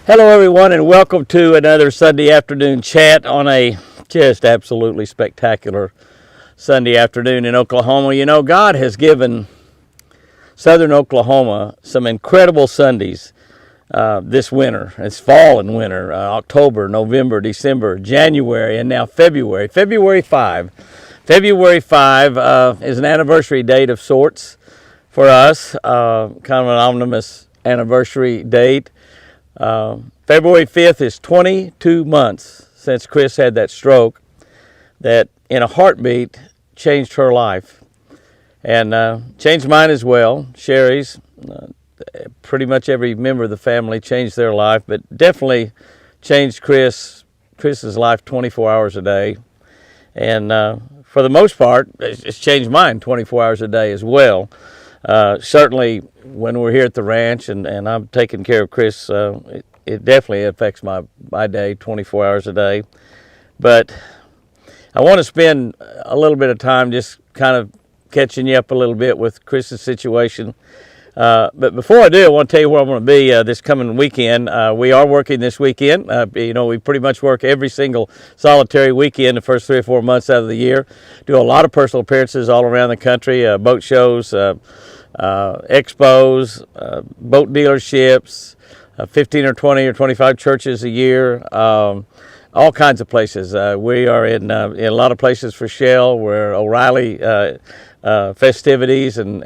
Hello, everyone, and welcome to another Sunday afternoon chat on a just absolutely spectacular Sunday afternoon in Oklahoma. You know, God has given southern Oklahoma some incredible Sundays this winter. It's fall and winter, October, November, December, January, and now February. February 5. February 5 is an anniversary date of sorts for us, kind of an omnibus anniversary date. February 5th is 22 months since Chris had that stroke that in a heartbeat changed her life and changed mine as well. Sherry's, pretty much every member of the family changed their life, but definitely changed Chris's life 24 hours a day. And for the most part, it's changed mine 24 hours a day as well. Certainly when we're here at the ranch and I'm taking care of Chris, it definitely affects my day 24 hours a day. But I want to spend a little bit of time just kind of catching you up a little bit with Chris's situation. But before I do, I want to tell you where I'm going to be this coming weekend. We are working this weekend. We pretty much work every single solitary weekend the first 3 or 4 months out of the year. Do a lot of personal appearances all around the country, boat shows, expos, boat dealerships, 15 or 20 or 25 churches a year, all kinds of places. We are in a lot of places for Shell. We're O'Reilly festivities, and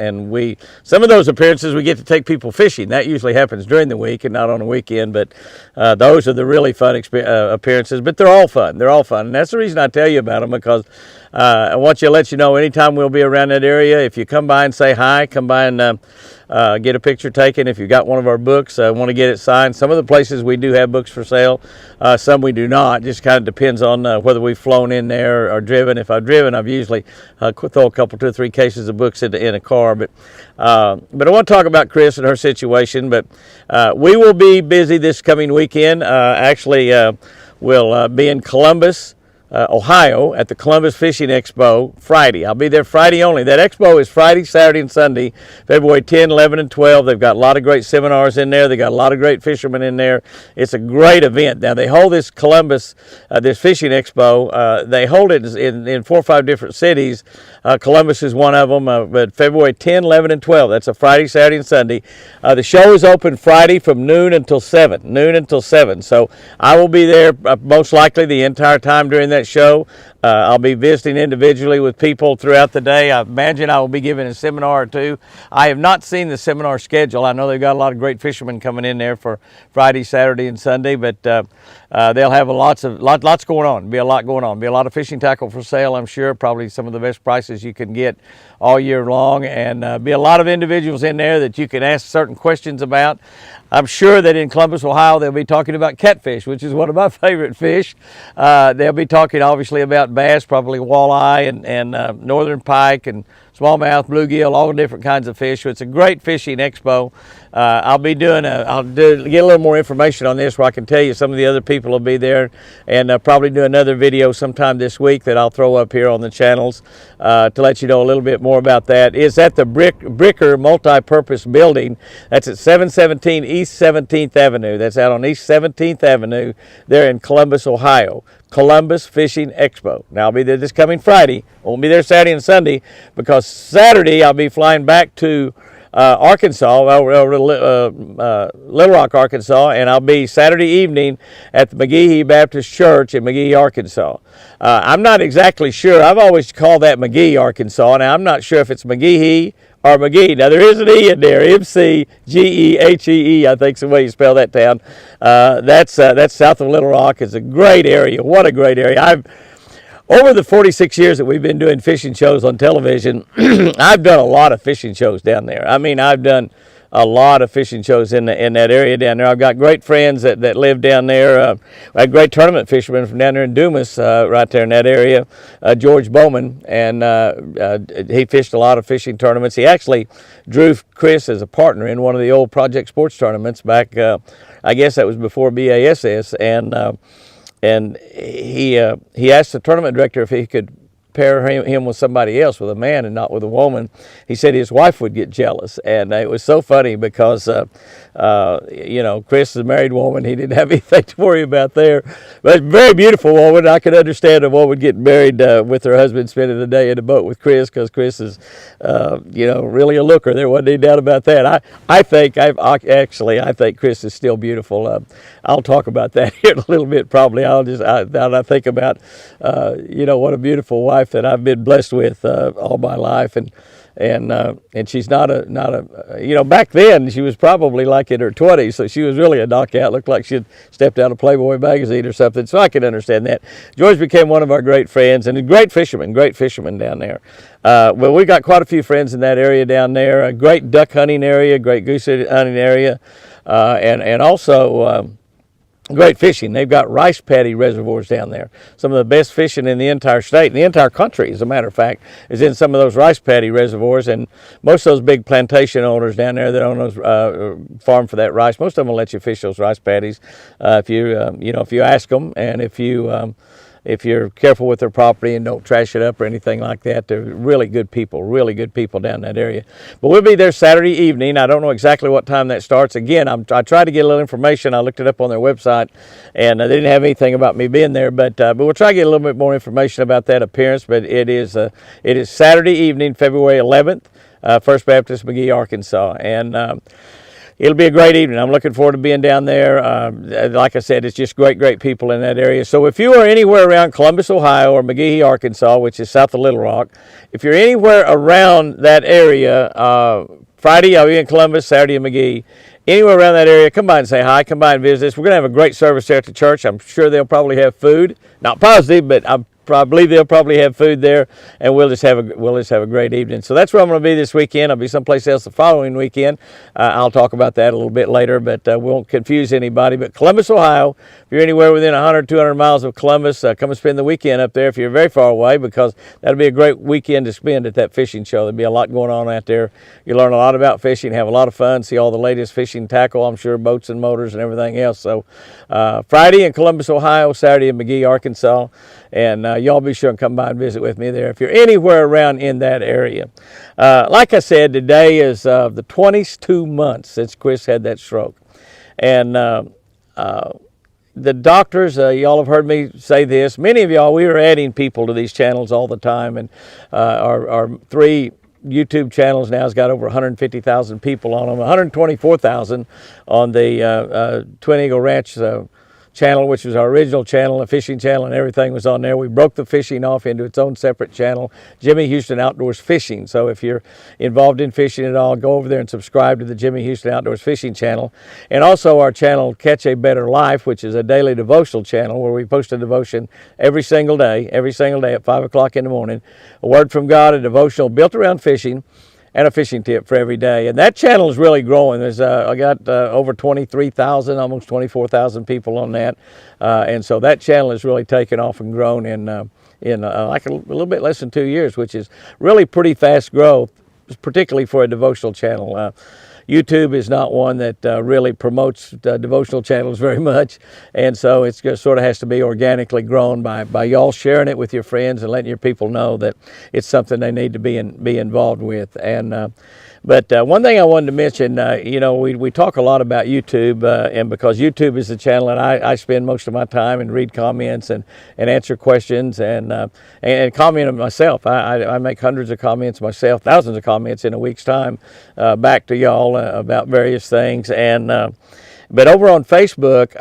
some of those appearances we get to take people fishing. That usually happens during the week and not on a weekend, but those are the really fun appearances. But they're all fun. They're all fun, and that's the reason I tell you about them, because I want you to let you know anytime we'll be around that area. If you come by and say hi, come by and get a picture taken. If you got one of our books, want to get it signed. Some of the places we do have books for sale, some we do not. Just kind of depends on whether we've flown in there or driven. If I've driven, I've usually throw a couple, 2 or 3 cases of books in a car. But I want to talk about Chris and her situation. But we will be busy this coming weekend. We'll be in Columbus, Ohio, at the Columbus Fishing Expo Friday. I'll be there Friday only. That expo is Friday, Saturday, and Sunday, February 10, 11, and 12. They've got a lot of great seminars in there. They've got a lot of great fishermen in there. It's a great event. Now, they hold this Columbus, this fishing expo, they hold it in 4 or 5 different cities. Columbus is one of them, but February 10, 11, and 12. That's a Friday, Saturday, and Sunday. The show is open Friday from noon until 7. So I will be there most likely the entire time during that show. I'll be visiting individually with people throughout the day. I imagine I will be giving a seminar or 2. I have not seen the seminar schedule. I know they've got a lot of great fishermen coming in there for Friday, Saturday, and Sunday, but they'll have lots going on. Be a lot going on. Be a lot of fishing tackle for sale, I'm sure. Probably some of the best prices you can get all year long, and be a lot of individuals in there that you can ask certain questions about. I'm sure that in Columbus, Ohio, they'll be talking about catfish, which is one of my favorite fish. They'll be talking obviously about bass, probably walleye and northern pike and smallmouth, bluegill, all different kinds of fish. So it's a great fishing expo. I'll get a little more information on this where I can tell you some of the other people will be there, and probably do another video sometime this week that I'll throw up here on the channels to let you know a little bit more about that. It's at the Bricker Multi-Purpose Building. That's at 717 East 17th Avenue. That's out on East 17th Avenue there in Columbus, Ohio. Columbus Fishing Expo. Now, I'll be there this coming Friday. Won't be there Saturday and Sunday, because Saturday I'll be flying back to Arkansas, Little Rock, Arkansas, and I'll be Saturday evening at the McGehee Baptist Church in McGehee, Arkansas. I'm not exactly sure. I've always called that McGehee, Arkansas. Now, I'm not sure if it's McGehee or McGee. Now, there is an E in there, McGehee, I think is the way you spell that town. That's south of Little Rock. It's a great area. What a great area. Over the 46 years that we've been doing fishing shows on television, I've done a lot of fishing shows down there. I mean, I've done a lot of fishing shows in that area down there. I've got great friends that live down there. I had great tournament fishermen from down there in Dumas, right there in that area, George Bowman, and he fished a lot of fishing tournaments. He actually drew Chris as a partner in one of the old Project Sports tournaments back, I guess that was before BASS, and he asked the tournament director if he could pair him with somebody else, with a man and not with a woman, he said his wife would get jealous. And it was so funny because, Chris is a married woman. He didn't have anything to worry about there. But a very beautiful woman. I could understand a woman getting married with her husband, spending the day in a boat with Chris, because Chris is, really a looker. There wasn't any doubt about that. I think Chris is still beautiful. I'll talk about that here in a little bit. Probably I think about, what a beautiful wife that I've been blessed with all my life, and she's not a back then she was probably like in her 20s, so she was really a knockout. Looked like she'd stepped out of Playboy magazine or something. So I can understand that. George became one of our great friends, and a great fisherman down there. Well, we got quite a few friends in that area down there. A great duck hunting area, great goose hunting area, and also. Great fishing. They've got rice paddy reservoirs down there. Some of the best fishing in the entire state, and the entire country, as a matter of fact, is in some of those rice paddy reservoirs. And most of those big plantation owners down there that own those farm for that rice, most of them will let you fish those rice paddies if you ask them, and if you're careful with their property and don't trash it up or anything like that. They're really good people down in that area. But we'll be there Saturday evening. I don't know exactly what time that starts. Again, I tried to get a little information. I looked it up on their website, and they didn't have anything about me being there. But we'll try to get a little bit more information about that appearance. But it is Saturday evening, February 11th, First Baptist, McGehee, Arkansas. And it'll be a great evening. I'm looking forward to being down there. Like I said, it's just great people in that area. So if you are anywhere around Columbus, Ohio, or McGehee, Arkansas, which is south of Little Rock, if you're anywhere around that area, Friday I'll be in Columbus, Saturday in McGehee, anywhere around that area, come by and say hi, come by and visit us. We're going to have a great service there at the church. I'm sure they'll probably have food. Not positive, but I believe they'll probably have food there, and we'll just have a great evening. So that's where I'm going to be this weekend. I'll be someplace else the following weekend. I'll talk about that a little bit later, but we won't confuse anybody. But Columbus, Ohio, if you're anywhere within 100, 200 miles of Columbus, come and spend the weekend up there if you're very far away, because that'll be a great weekend to spend at that fishing show. There'll be a lot going on out there. You learn a lot about fishing, have a lot of fun, see all the latest fishing tackle, I'm sure, boats and motors and everything else. So Friday in Columbus, Ohio, Saturday in McGehee, Arkansas. And y'all be sure and come by and visit with me there if you're anywhere around in that area. Like I said, today is the 22 months since Chris had that stroke. And the doctors, y'all have heard me say this. Many of y'all, we are adding people to these channels all the time. And our 3 YouTube channels now has got over 150,000 people on them, 124,000 on the Twin Eagle Ranch channel, which was our original channel, a fishing channel, and everything was on there. We broke the fishing off into its own separate channel, Jimmy Houston Outdoors Fishing. So if you're involved in fishing at all, go over there and subscribe to the Jimmy Houston Outdoors Fishing channel. And also our channel, Catch a Better Life, which is a daily devotional channel where we post a devotion every single day at 5 o'clock in the morning. A word from God, a devotional built around fishing, and a fishing tip for every day. And that channel is really growing. There's I got over 23,000, almost 24,000 people on that. And so that channel has really taken off and grown in like a little bit less than 2 years, which is really pretty fast growth, particularly for a devotional channel. YouTube is not one that really promotes devotional channels very much, and so it just sort of has to be organically grown by y'all sharing it with your friends and letting your people know that it's something they need to be involved with. And but one thing I wanted to mention, we talk a lot about YouTube, and because YouTube is the channel that I spend most of my time and read comments and answer questions and comment myself. I make hundreds of comments myself, thousands of comments in a week's time back to y'all about various things. And but over on Facebook,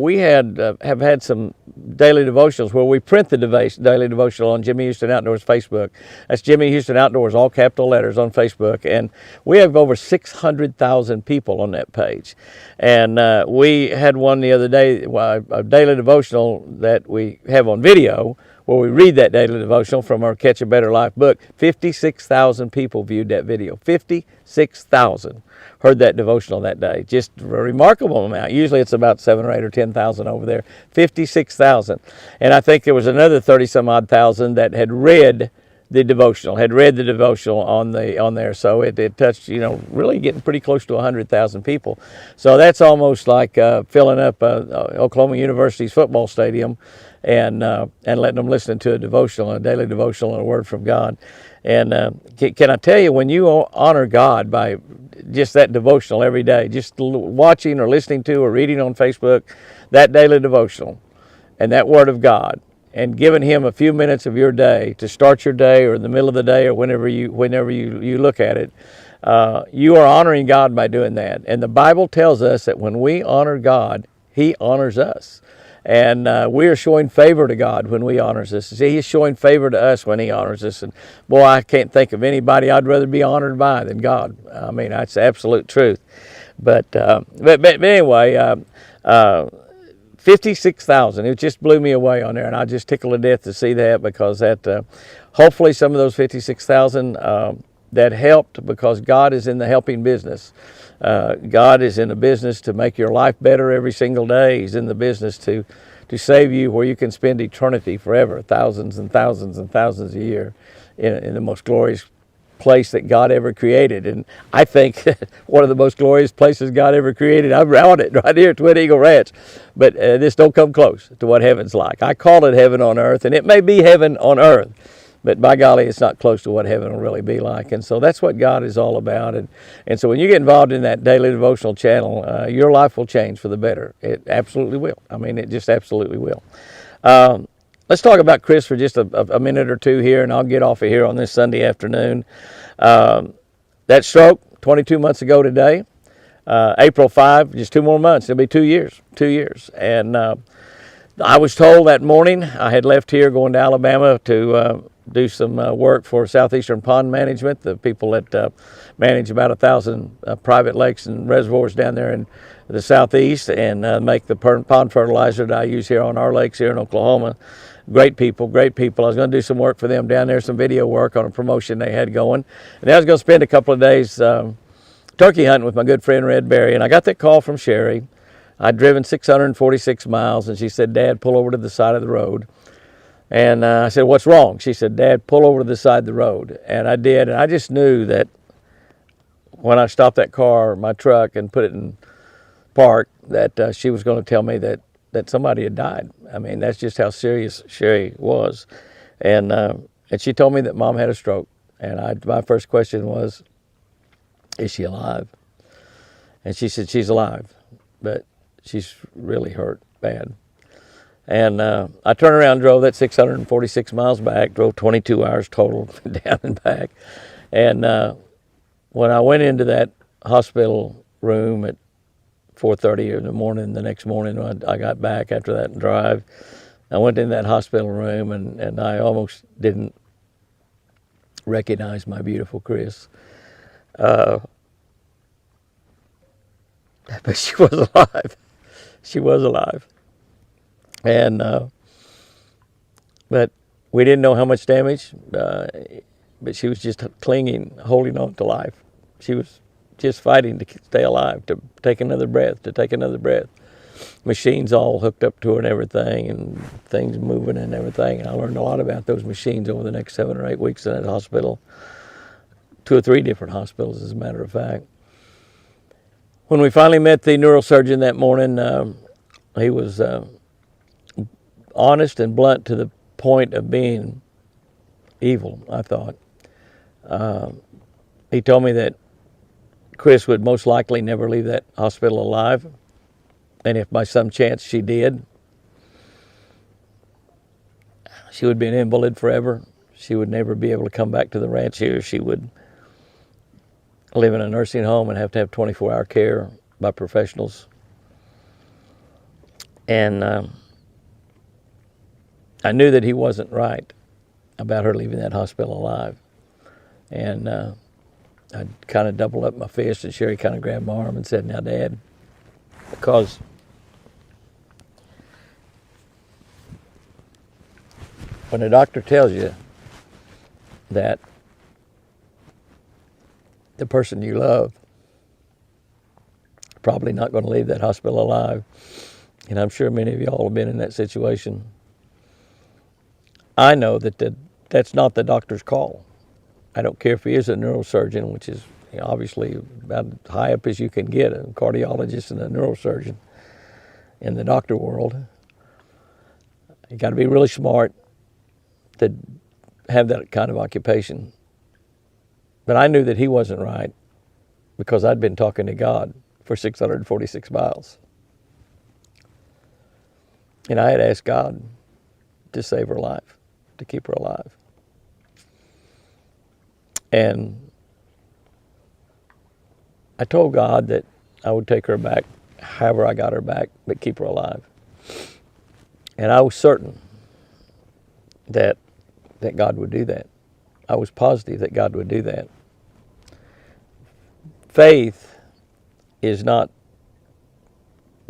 we have had some daily devotionals where we print the daily devotional on Jimmy Houston Outdoors Facebook. That's Jimmy Houston Outdoors, all capital letters on Facebook. And we have over 600,000 people on that page. And we had one the other day, a daily devotional that we have on video, where we read that daily devotional from our Catch a Better Life book. 56,000 people viewed that video. 56,000 heard that devotional that day. Just a remarkable amount. Usually it's about 7 or 8 or 10,000 over there. 56,000. And I think there was another 30 some odd thousand that had read the devotional, had read the devotional on there. So it touched, really getting pretty close to 100,000 people. So that's almost like filling up Oklahoma University's football stadium and letting them listen to a devotional, a daily devotional, and a word from God. And can I tell you, when you honor God by just that devotional every day, just watching or listening to or reading on Facebook, that daily devotional and that word of God, and giving Him a few minutes of your day to start your day, or in the middle of the day, or whenever you look at it, you are honoring God by doing that. And the Bible tells us that when we honor God, He honors us. And we are showing favor to God when we honors us. See, He's showing favor to us when He honors us. And boy, I can't think of anybody I'd rather be honored by than God. I mean, that's the absolute truth. But anyway, 56,000. It just blew me away on there, and I just tickled to death to see that, because that hopefully some of those 56,000 that helped, because God is in the helping business. God is in the business to make your life better every single day. He's in the business to save you where you can spend eternity forever, thousands and thousands and thousands a year in the most glorious place that God ever created. And I think one of the most glorious places God ever created, I'm around it right here at Twin Eagle Ranch, but this don't come close to what heaven's like. I call it heaven on earth, and it may be heaven on earth, but by golly, it's not close to what heaven will really be like. And so that's what God is all about. And so when you get involved in that daily devotional channel, your life will change for the better. It absolutely will. I mean, it just absolutely will. Let's talk about Chris for just a minute or two here, and I'll get off of here on this Sunday afternoon. That stroke, 22 months ago today, April 5, just 2 more months. It'll be 2 years. 2 years. And I was told that morning, I had left here going to Alabama to do some work for Southeastern Pond Management, the people that manage about 1,000 private lakes and reservoirs down there in the southeast, and make the pond fertilizer that I use here on our lakes here in Oklahoma. Great people, great people. I was going to do some work for them down there, some video work on a promotion they had going. And I was going to spend a couple of days turkey hunting with my good friend Red Berry, and I got that call from Sherry. I'd driven 646 miles, and she said, "Dad, pull over to the side of the road." And I said, "What's wrong?" She said, "Dad, pull over to the side of the road." And I did, and I just knew that when I stopped that car, my truck, and put it in park, that she was going to tell me that somebody had died. I mean, that's just how serious Sherry was. And she told me that Mom had a stroke. And my first question was, "Is she alive?" And she said, "She's alive, but she's really hurt bad." And I turned around and drove that 646 miles back, drove 22 hours total down and back. And when I went into that hospital room at 4:30 in the morning, the next morning when I got back after that drive, I went in that hospital room, and I almost didn't recognize my beautiful Chris. But she was alive. She was alive. And but we didn't know how much damage, but she was just clinging, holding on to life. She was just fighting to stay alive, to take another breath, Machines all hooked up to her and everything, and things moving and everything. And I learned a lot about those machines over the next 7 or 8 weeks in that hospital, 2 or 3 different hospitals, as a matter of fact. When we finally met the neurosurgeon that morning, he was honest and blunt to the point of being evil, I thought. He told me that Chris would most likely never leave that hospital alive, and if by some chance she did, she would be an invalid forever. She would never be able to come back to the ranch here. She would live in a nursing home and have to have 24-hour care by professionals. And I knew that he wasn't right about her leaving that hospital alive. And I kind of doubled up my fist, and Sherry kind of grabbed my arm and said, "Now, Dad," because when a doctor tells you that the person you love is probably not going to leave that hospital alive, and I'm sure many of y'all have been in that situation, I know that the that's not the doctor's call. I don't care if he is a neurosurgeon, which is obviously about as high up as you can get, a cardiologist and a neurosurgeon in the doctor world. You got to be really smart to have that kind of occupation. But I knew that he wasn't right because I'd been talking to God for 646 miles. And I had asked God to save her life, to keep her alive. And I told God that I would take her back, however I got her back, but keep her alive. And I was certain that God would do that. I was positive that God would do that. Faith is not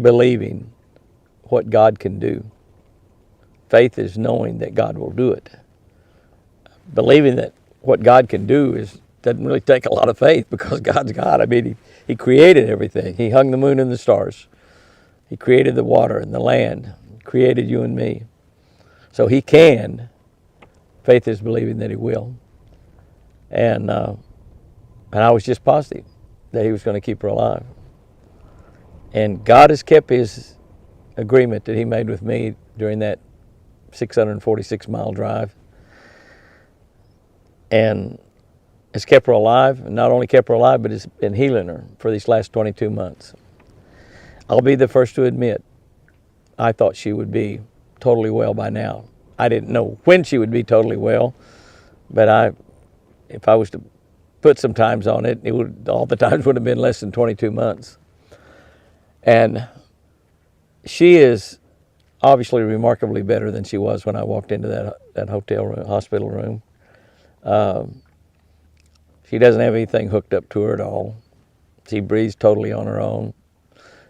believing what God can do. Faith is knowing that God will do it. Believing that what God can do doesn't really take a lot of faith because God's God. I mean, He created everything. He hung the moon and the stars. He created the water and the land. He created you and me. So He can. Faith is believing that He will. And I was just positive that He was going to keep her alive. And God has kept His agreement that He made with me during that 646-mile drive. And has kept her alive, and not only kept her alive, but has been healing her for these last 22 months. I'll be the first to admit, I thought she would be totally well by now. I didn't know when she would be totally well, but if I was to put some times on it, all the times would have been less than 22 months. And she is obviously remarkably better than she was when I walked into that hospital room. She doesn't have anything hooked up to her at all. She breathes totally on her own.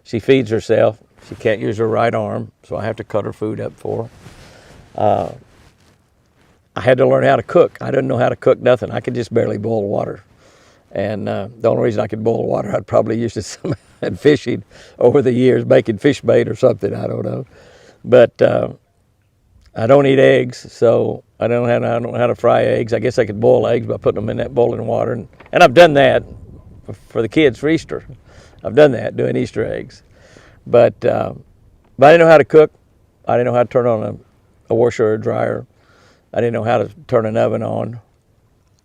She feeds herself. She can't use her right arm, so I have to cut her food up for her. I had to learn how to cook. I didn't know how to cook nothing. I could just barely boil water. And the only reason I could boil water, I'd probably used it some at fishing over the years, making fish bait or something, I don't know. But I don't eat eggs, so I don't know how to fry eggs. I guess I could boil eggs by putting them in that boiling water. And I've done that for the kids for Easter. I've done that, doing Easter eggs. But I didn't know how to cook. I didn't know how to turn on a washer or a dryer. I didn't know how to turn an oven on.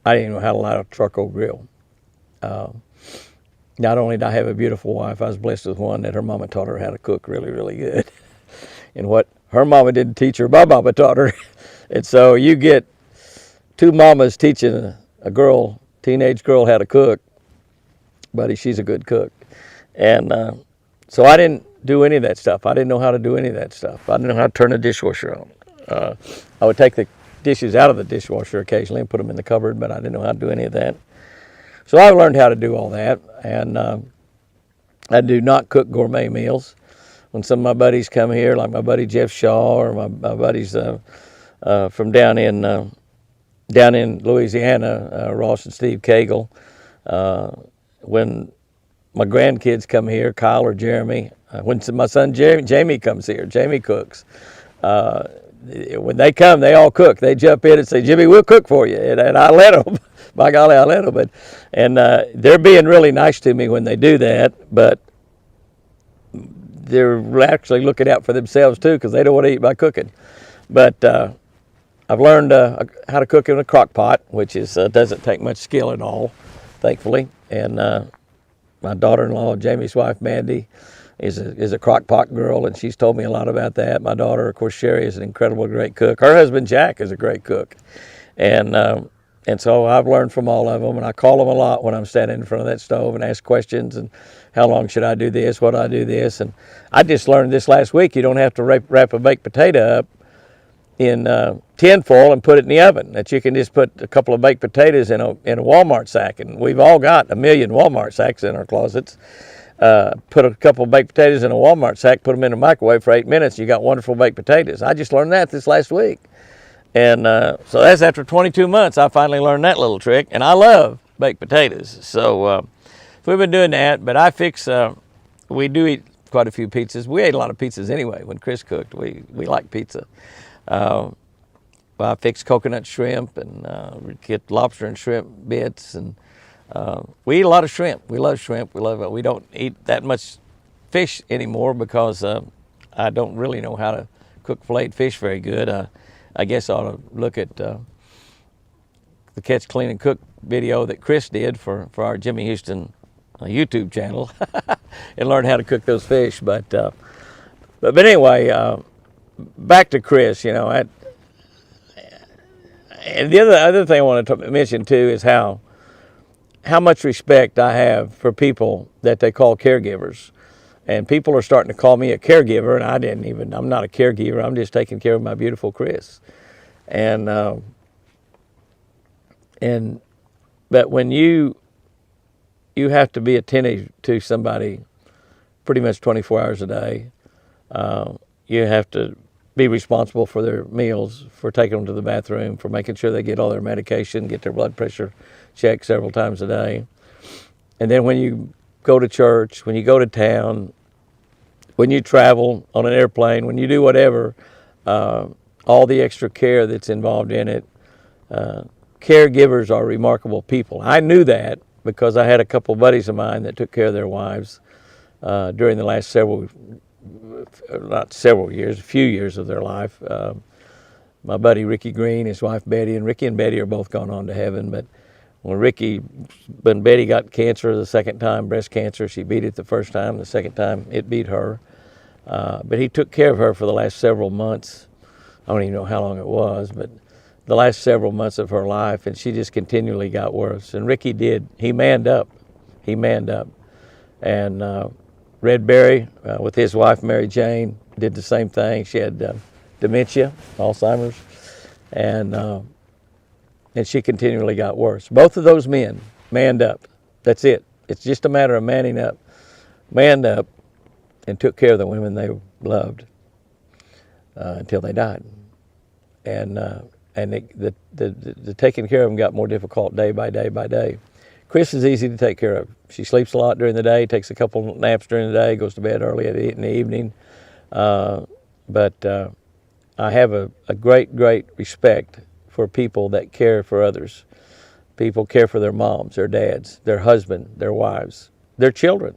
I didn't know how to light a charcoal grill. Not only did I have a beautiful wife, I was blessed with one that her mama taught her how to cook really, really good. And what her mama didn't teach her, my mama taught her. And so you get two mamas teaching a teenage girl how to cook. Buddy, she's a good cook. And so I didn't do any of that stuff. I didn't know how to do any of that stuff. I didn't know how to turn a dishwasher on. I would take the dishes out of the dishwasher occasionally and put them in the cupboard, but I didn't know how to do any of that. So I learned how to do all that, and I do not cook gourmet meals. When some of my buddies come here, like my buddy Jeff Shaw or my buddies from down in Louisiana, Ross and Steve Cagle, when my grandkids come here, Kyle or Jeremy, when my son Jamie comes here, Jamie cooks. When they come, they all cook. They jump in and say, "Jimmy, we'll cook for you," and I let them. By golly, I let them. And they're being really nice to me when they do that, but they're actually looking out for themselves too because they don't want to eat my cooking. But I've learned how to cook in a crock pot, which doesn't take much skill at all, thankfully. And my daughter-in-law, Jamie's wife, Mandy, is a crock pot girl, and she's told me a lot about that. My daughter, of course, Sherry, is an incredible, great cook. Her husband, Jack, is a great cook. And so I've learned from all of them, and I call them a lot when I'm standing in front of that stove and ask questions, and how long should I do this, what do I do this? And I just learned this last week, you don't have to wrap a baked potato up in tin foil and put it in the oven, that you can just put a couple of baked potatoes in a Walmart sack, and we've all got a million Walmart sacks in our closets. Put a couple of baked potatoes in a Walmart sack, put them in a microwave for 8 minutes, you got wonderful baked potatoes. I just learned that this last week. And so that's after 22 months, I finally learned that little trick, and I love baked potatoes. So we've been doing that, but we do eat quite a few pizzas. We ate a lot of pizzas anyway when Chris cooked. We like pizza. I fix coconut shrimp, and we get lobster and shrimp bits, and we eat a lot of shrimp. We love shrimp. We love it. We don't eat that much fish anymore because I don't really know how to cook filleted fish very good. I guess I ought to look at the Catch, Clean, and Cook video that Chris did for our Jimmy Houston YouTube channel and learn how to cook those fish. But anyway, back to Chris. You know, and the other thing I want to mention too is how much respect I have for people that they call caregivers. And people are starting to call me a caregiver, and I'm not a caregiver. I'm just taking care of my beautiful Chris. But when you have to be attentive to somebody pretty much 24 hours a day. You have to be responsible for their meals, for taking them to the bathroom, for making sure they get all their medication, get their blood pressure checked several times a day. And then when you go to church, when you go to town, when you travel on an airplane, when you do whatever, all the extra care that's involved in it. Caregivers are remarkable people. I knew that because I had a couple of buddies of mine that took care of their wives during the last a few years of their life. My buddy Ricky Green, his wife Betty, and Ricky and Betty are both gone on to heaven. But when Betty got cancer the second time, breast cancer, she beat it the first time. The second time, it beat her. But he took care of her for the last several months. I don't even know how long it was, but the last several months of her life, and she just continually got worse. And Ricky he manned up. And Red Berry, with his wife Mary Jane, did the same thing. She had dementia, Alzheimer's, and she continually got worse. Both of those men manned up. That's it. It's just a matter of manning up. Manned up and took care of the women they loved until they died. And the taking care of them got more difficult day by day by day. Chris is easy to take care of. She sleeps a lot during the day, takes a couple naps during the day, goes to bed early in the evening. But I have a great respect for people that care for others. People care for their moms, their dads, their husband, their wives, their children.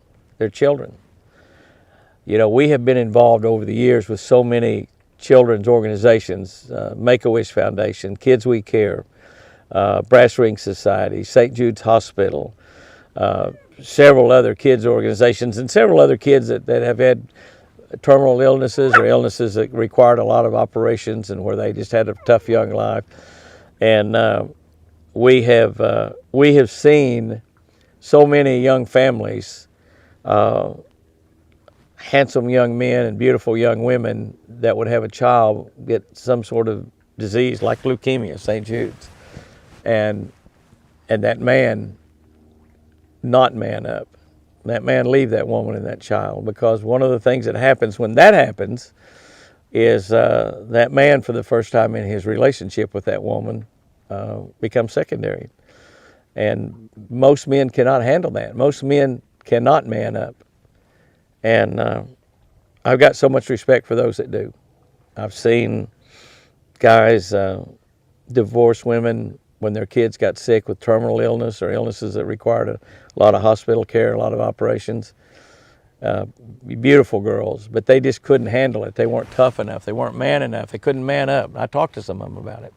You know, we have been involved over the years with so many children's organizations, Make-A-Wish Foundation, Kids We Care, Brass Ring Society, St. Jude's Hospital, several other kids organizations, and several other kids that have had terminal illnesses or illnesses that required a lot of operations and where they just had a tough young life. And we have seen so many young families, handsome young men and beautiful young women that would have a child get some sort of disease like leukemia, St. Jude's, and that man not man up, that man leave that woman and that child, because one of the things that happens when that happens is that man, for the first time in his relationship with that woman, becomes secondary. And most men cannot handle that. Most men cannot man up. And I've got so much respect for those that do. I've seen guys divorce women when their kids got sick with terminal illness or illnesses that required a lot of hospital care, a lot of operations. Beautiful girls, but they just couldn't handle it. They weren't tough enough. They weren't man enough. They couldn't man up. I talked to some of them about it,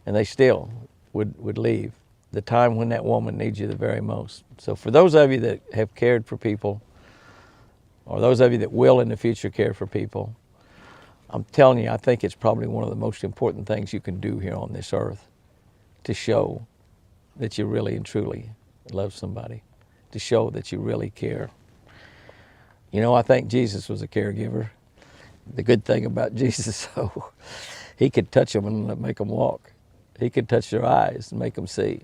and they still would leave the time when that woman needs you the very most. So for those of you that have cared for people, or those of you that will in the future care for people, I'm telling you, I think it's probably one of the most important things you can do here on this earth, to show that you really and truly love somebody, to show that you really care. You know, I think Jesus was a caregiver. The good thing about Jesus, though, he could touch them and make them walk. He could touch their eyes and make them see.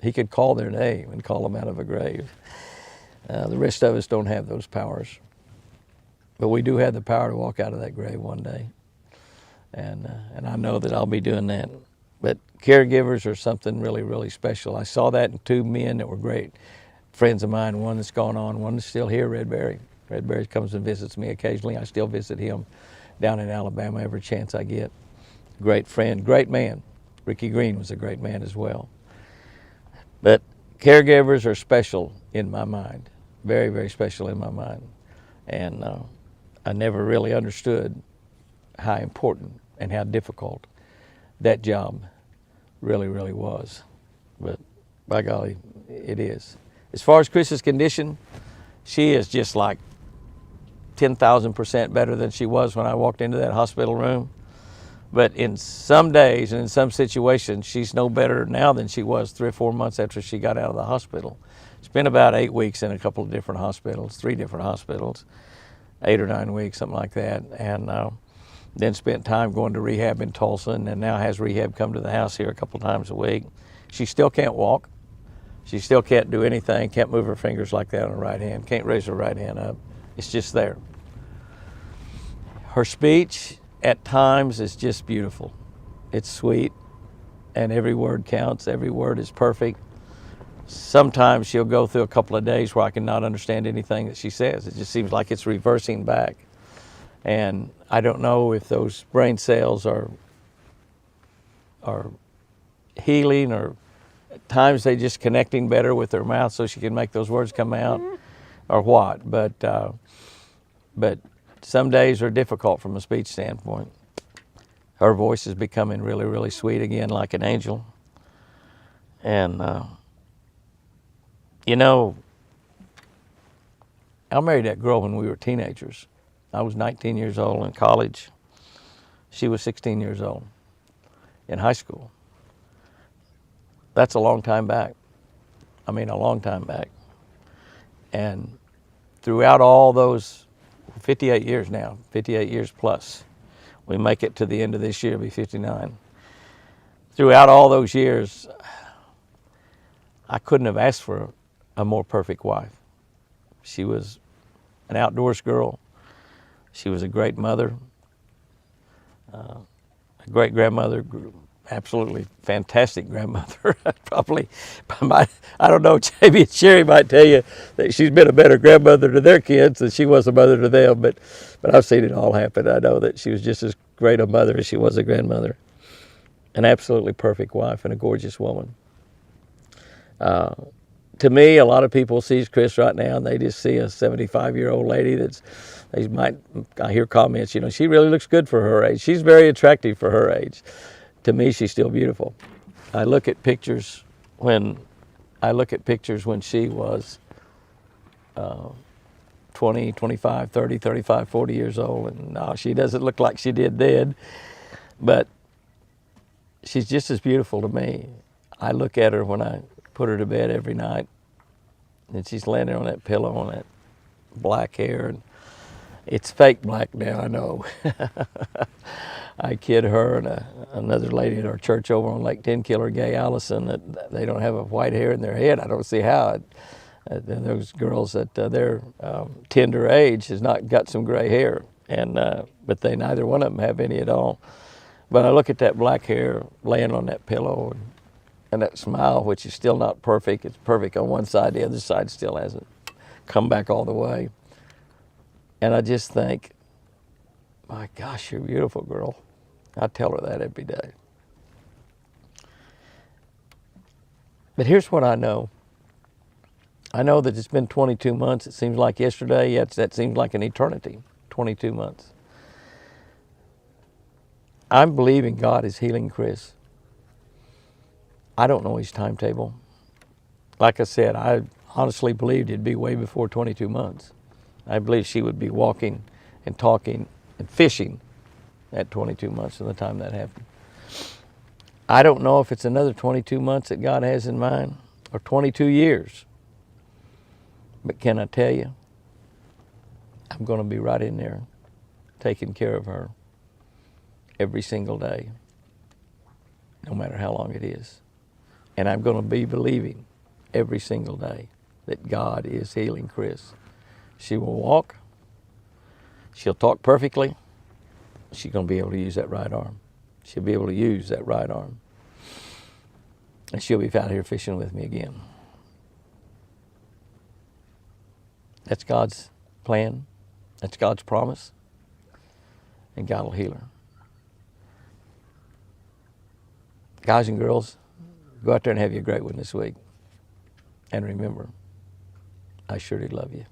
He could call their name and call them out of a grave. The rest of us don't have those powers. But we do have the power to walk out of that grave one day. And I know that I'll be doing that. But caregivers are something really, really special. I saw that in two men that were great friends of mine, one that's gone on, one that's still here, Red Berry. Red Berry comes and visits me occasionally. I still visit him down in Alabama every chance I get. great friend, great man. Ricky Green was a great man as well. But caregivers are special in my mind, very, very special in my mind. And I never really understood how important and how difficult that job really, really was. But by golly, it is. As far as Chris's condition, she is just like 10,000% better than she was when I walked into that hospital room. But in some days and in some situations, she's no better now than she was 3 or 4 months after she got out of the hospital. Spent about 8 weeks in a couple of different hospitals, 3 different hospitals, 8 or 9 weeks, something like that. And then spent time going to rehab in Tulsa, and now has rehab come to the house here a couple times a week. She still can't walk. She still can't do anything, can't move her fingers like that on her right hand, can't raise her right hand up. It's just there. Her speech at times is just beautiful. It's sweet, and every word counts. Every word is perfect. Sometimes she'll go through a couple of days where I cannot understand anything that she says. It just seems like it's reversing back. And I don't know if those brain cells are healing, or at times they just connecting better with her mouth so she can make those words come out, or what. But some days are difficult from a speech standpoint. Her voice is becoming really, really sweet again, like an angel. And, you know, I married that girl when we were teenagers. I was 19 years old in college. She was 16 years old in high school. That's a long time back. I mean, a long time back. And throughout all those 58 years now, 58 years plus, we make it to the end of this year, be 59. Throughout all those years, I couldn't have asked for a more perfect wife. She was an outdoors girl. She was a great mother, a great grandmother, absolutely fantastic grandmother. Probably, I don't know, Jamie and Sherry might tell you that she's been a better grandmother to their kids than she was a mother to them, but I've seen it all happen. I know that she was just as great a mother as she was a grandmother. An absolutely perfect wife and a gorgeous woman. To me, a lot of people see Chris right now and they just see a 75-year-old lady I hear comments, you know, she really looks good for her age. She's very attractive for her age. To me, she's still beautiful. I look at pictures when she was 20, 25, 30, 35, 40 years old, and no, she doesn't look like she did then, but she's just as beautiful to me. I look at her when I put her to bed every night, and she's laying there on that pillow on that black hair, and it's fake black now, I know. I kid her and another lady at our church over on Lake Tenkiller, Gay Allison, that they don't have a white hair in their head. I don't see how. Those girls at their tender age has not got some gray hair, but neither one of them have any at all. But I look at that black hair laying on that pillow, and that smile, which is still not perfect. It's perfect on one side, the other side still hasn't come back all the way. And I just think, my gosh, you're a beautiful girl. I tell her that every day. But here's what I know. I know that it's been 22 months. It seems like yesterday. That seems like an eternity, 22 months. I'm believing God is healing Chris. I don't know his timetable. Like I said, I honestly believed it'd be way before 22 months. I believe she would be walking and talking and fishing at 22 months from the time that happened. I don't know if it's another 22 months that God has in mind or 22 years. But can I tell you, I'm going to be right in there taking care of her every single day, no matter how long it is. And I'm going to be believing every single day that God is healing Chris. She will walk. She'll talk perfectly. She's going to be able to use that right arm. She'll be able to use that right arm. And she'll be out here fishing with me again. That's God's plan. That's God's promise. And God will heal her. guys and girls, go out there and have you a great one this week. And remember, I surely love you.